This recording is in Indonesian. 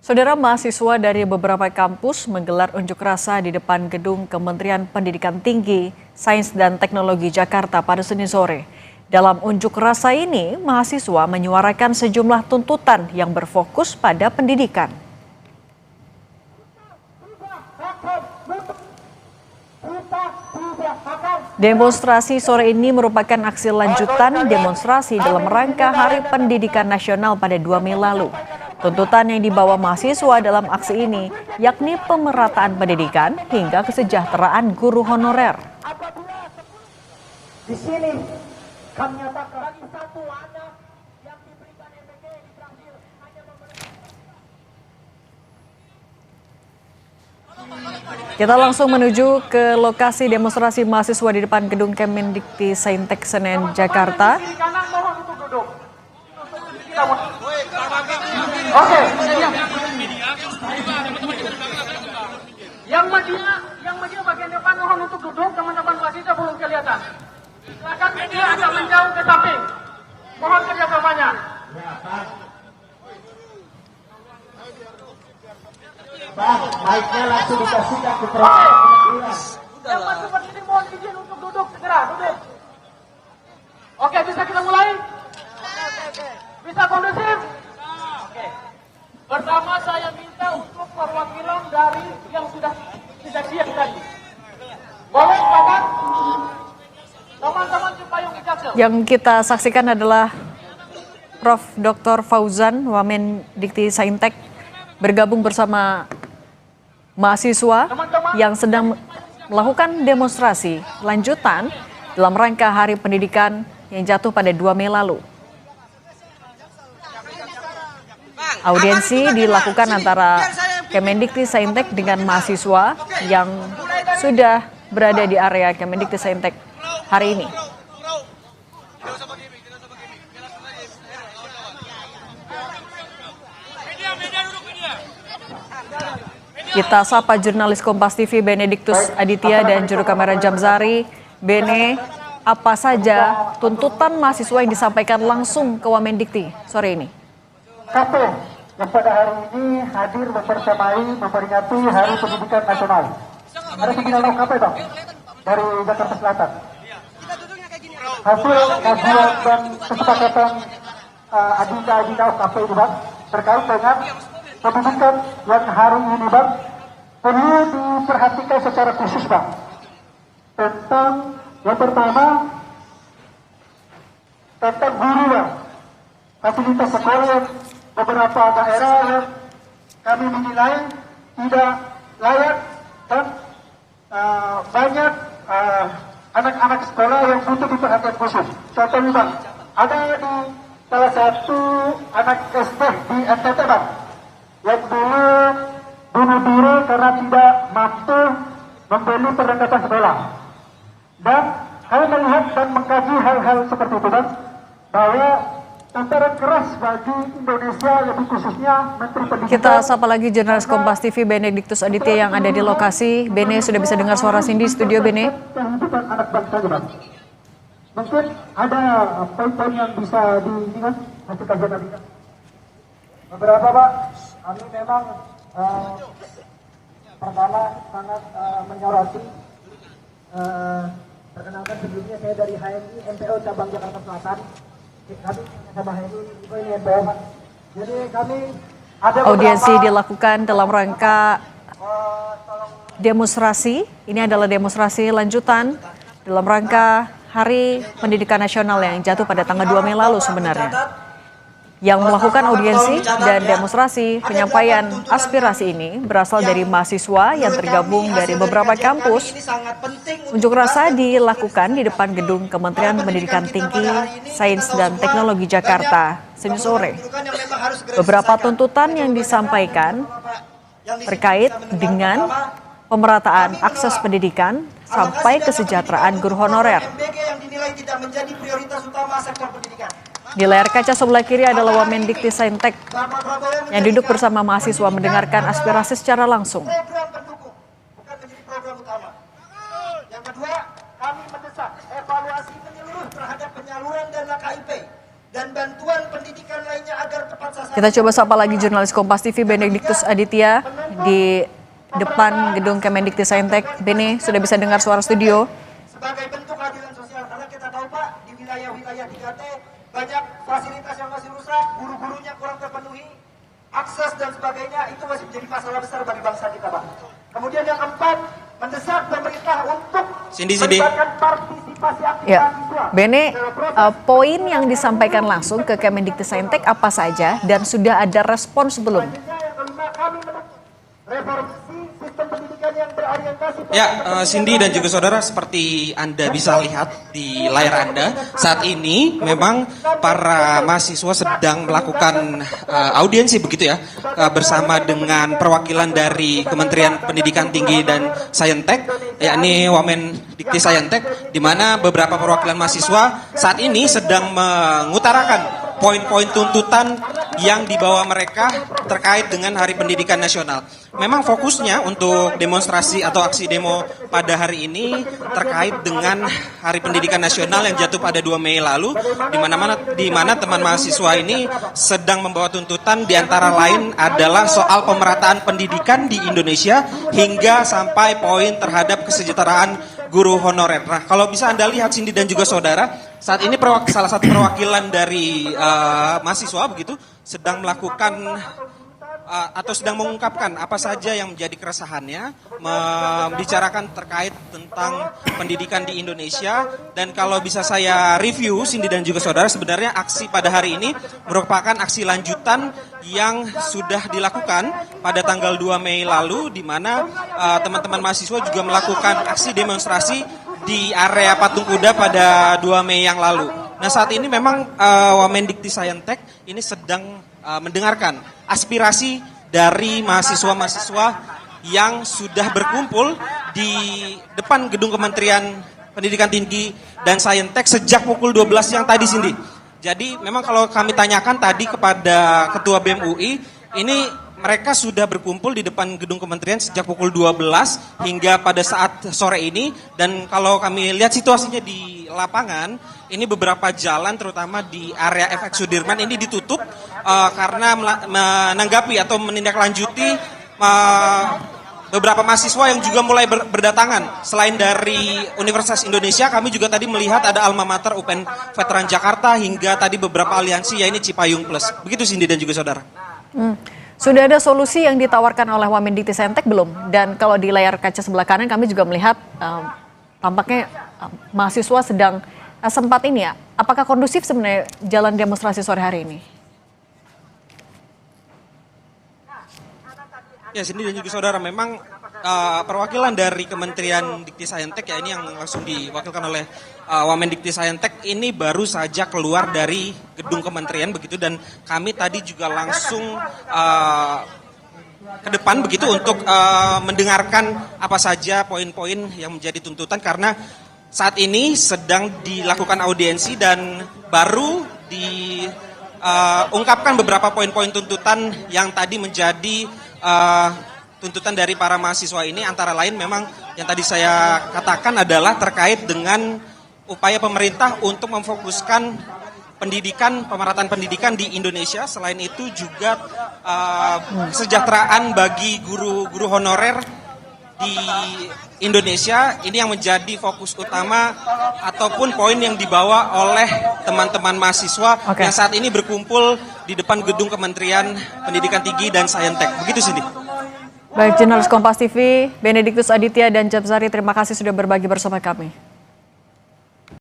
Saudara, mahasiswa dari beberapa kampus menggelar unjuk rasa di depan gedung Kementerian Pendidikan Tinggi, Sains dan Teknologi Jakarta pada Senin sore. Dalam unjuk rasa ini, mahasiswa menyuarakan sejumlah tuntutan yang berfokus pada pendidikan. Demonstrasi sore ini merupakan aksi lanjutan demonstrasi dalam rangka Hari Pendidikan Nasional pada 2 Mei lalu. Tuntutan yang dibawa mahasiswa dalam aksi ini yakni pemerataan pendidikan hingga kesejahteraan guru honorer. Di sini kami nyatakan bagi satu anak yang diberikan MBG di Brazil hanya Kita langsung menuju ke lokasi demonstrasi mahasiswa di depan gedung Kemendikti Saintek Senen, Jakarta. Oke. Yang media bagian depan mohon untuk duduk, teman-teman mahasiswa belum kelihatan. Silakan media agak menjauh ke samping. Mohon kerjasamanya. Bang, mic-nya langsung dikasihkan ke proses. Yang masuk sini mohon izin untuk duduk, segera duduk. Oke, bisa kita mulai? Bisa kondusif? Oke. Pertama saya minta untuk perwakilan dari yang sudah kejadian tadi. Boleh silakan? Teman-teman Cipayung Jaksel. Yang kita saksikan adalah Prof. Dr. Fauzan, Wamendikti Saintek, bergabung bersama mahasiswa yang sedang melakukan demonstrasi lanjutan dalam rangka Hari Pendidikan yang jatuh pada 2 Mei lalu. Audiensi dilakukan antara Kemendikti Saintek dengan mahasiswa yang sudah berada di area Kemendikti Saintek hari ini. Kita sapa jurnalis Kompas TV Benediktus Aditya dan juru kamera Jamzari. Bene, apa saja tuntutan mahasiswa yang disampaikan langsung ke Wamendikti sore ini? KP yang pada hari ini hadir memperingati Hari Pendidikan Nasional. Ada pimpinan KP dong dari Jakarta Selatan. Hasil kajian dan kesepakatan Adinda KP ini bang terkait dengan pendidikan yang hari ini bang perlu diperhatikan secara khusus bang tentang yang pertama tentang guru bang, fasilitas sekolah beberapa daerah yang kami menilai tidak layak dan banyak anak-anak sekolah yang butuh diperhatikan khusus. Contohnya bang, ada di salah satu anak SD di NTT bang yang dulu bunuh diri karena tidak mampu membeli perlengkapan sekolah. Dan kami melihat dan mengkaji hal-hal seperti itu bang, bahwa tantangan keras bagi Indonesia, lebih khususnya Menteri Pendidikan. Kita sapa lagi jurnalis Kompas TV Benediktus Aditya yang ada di lokasi. Bene, sudah bisa dengar suara Cindy studio, Bene? Kehidupan anak bangsa bang. Mungkin ada poin-poin yang bisa diingat hasil kajian tadi. Beberapa pak, kami memang pertama sangat menyoroti. Perkenalkan sebelumnya saya dari HMI MPO cabang Jakarta Selatan. Kami sama HMI ini MPO pak. Jadi kami ada audiensi dilakukan dalam rangka demonstrasi. Ini adalah demonstrasi lanjutan dalam rangka Hari Pendidikan Nasional yang jatuh pada tanggal 2 Mei lalu sebenarnya. Yang melakukan audiensi dan demonstrasi penyampaian aspirasi ini berasal dari mahasiswa yang tergabung dari beberapa kampus. Unjuk rasa dilakukan di depan gedung Kementerian Pendidikan Tinggi, Sains dan Teknologi Jakarta Senin sore. Beberapa tuntutan yang disampaikan terkait dengan pemerataan akses pendidikan sampai kesejahteraan guru honorer. Di layar kaca sebelah kiri adalah Wamendikti Saintek yang duduk bersama mahasiswa mendengarkan aspirasi secara langsung. Yang kedua, kami mendesak evaluasi menyeluruh terhadap penyaluran dana KIP dan bantuan pendidikan lainnya agar tepat sasaran. Kita coba sapa lagi jurnalis Kompas TV Benediktus Aditya di depan gedung Kemendikti-Saintek. Bene, sudah bisa dengar suara studio? Sebagai bentuk keadilan sosial, karena kita tahu Pak, di wilayah-wilayah 3T banyak fasilitas yang masih rusak, guru-gurunya kurang terpenuhi, akses dan sebagainya, itu masih menjadi masalah besar bagi bangsa kita Pak. Kemudian yang keempat, mendesak pemerintah untuk melibatkan partisipasi aktif mahasiswa. Bene, poin yang disampaikan langsung ke Kemendikti-Saintek apa saja dan sudah ada respons belum? Ya, Cindy dan juga saudara, seperti Anda bisa lihat di layar Anda, saat ini memang para mahasiswa sedang melakukan audiensi begitu ya, bersama dengan perwakilan dari Kementerian Pendidikan Tinggi dan Saintek, yakni Wamendikti-Saintek, di mana beberapa perwakilan mahasiswa saat ini sedang mengutarakan poin-poin tuntutan yang dibawa mereka terkait dengan Hari Pendidikan Nasional. Memang fokusnya untuk demonstrasi atau aksi demo pada hari ini terkait dengan Hari Pendidikan Nasional yang jatuh pada 2 Mei lalu, di mana teman mahasiswa ini sedang membawa tuntutan di antara lain adalah soal pemerataan pendidikan di Indonesia hingga sampai poin terhadap kesejahteraan guru honorer. Nah, kalau bisa Anda lihat Cindy dan juga saudara, saat ini salah satu perwakilan dari mahasiswa begitu sedang melakukan atau sedang mengungkapkan apa saja yang menjadi keresahannya, membicarakan terkait tentang pendidikan di Indonesia. Dan kalau bisa saya review, Cindy dan juga saudara, sebenarnya aksi pada hari ini merupakan aksi lanjutan yang sudah dilakukan pada tanggal 2 Mei lalu, di mana teman-teman mahasiswa juga melakukan aksi demonstrasi di area Patung Kuda pada 2 Mei yang lalu. Nah, saat ini memang Wamendikti-Saintek ini sedang mendengarkan aspirasi dari mahasiswa-mahasiswa yang sudah berkumpul di depan gedung Kementerian Pendidikan Tinggi dan Saintek sejak pukul 12 siang tadi, Cindy. Jadi memang kalau kami tanyakan tadi kepada Ketua BEM UI, ini mereka sudah berkumpul di depan gedung kementerian sejak pukul 12 hingga pada saat sore ini. Dan kalau kami lihat situasinya di lapangan, ini beberapa jalan terutama di area FX Sudirman ini ditutup karena menanggapi atau menindaklanjuti beberapa mahasiswa yang juga mulai berdatangan. Selain dari Universitas Indonesia, kami juga tadi melihat ada Alma Mater UPN Veteran Jakarta hingga tadi beberapa aliansi, yaitu Cipayung Plus. Begitu Cindy dan juga saudara. Sudah ada solusi yang ditawarkan oleh Wamendikti-Saintek belum? Dan kalau di layar kaca sebelah kanan kami juga melihat tampaknya mahasiswa sedang sempat ini ya. Apakah kondusif sebenarnya jalan demonstrasi sore hari ini? Ya, Cindy dan juga saudara, memang perwakilan dari Kementerian Dikti-Saintek ya, ini yang langsung diwakilkan oleh Wamendikti-Saintek ini baru saja keluar dari gedung kementerian begitu, dan kami tadi juga langsung ke depan begitu untuk mendengarkan apa saja poin-poin yang menjadi tuntutan, karena saat ini sedang dilakukan audiensi dan baru diungkapkan beberapa poin-poin tuntutan yang tadi menjadi tuntutan dari para mahasiswa ini. Antara lain memang yang tadi saya katakan adalah terkait dengan upaya pemerintah untuk memfokuskan pendidikan, pemerataan pendidikan di Indonesia. Selain itu juga kesejahteraan bagi guru-guru honorer di Indonesia, ini yang menjadi fokus utama ataupun poin yang dibawa oleh teman-teman mahasiswa yang saat ini berkumpul di depan gedung Kementerian Pendidikan Tinggi dan Saintek. Begitu Cindy. Baik, jurnalis Kompas TV Benediktus Aditya dan Japsari, terima kasih sudah berbagi bersama kami.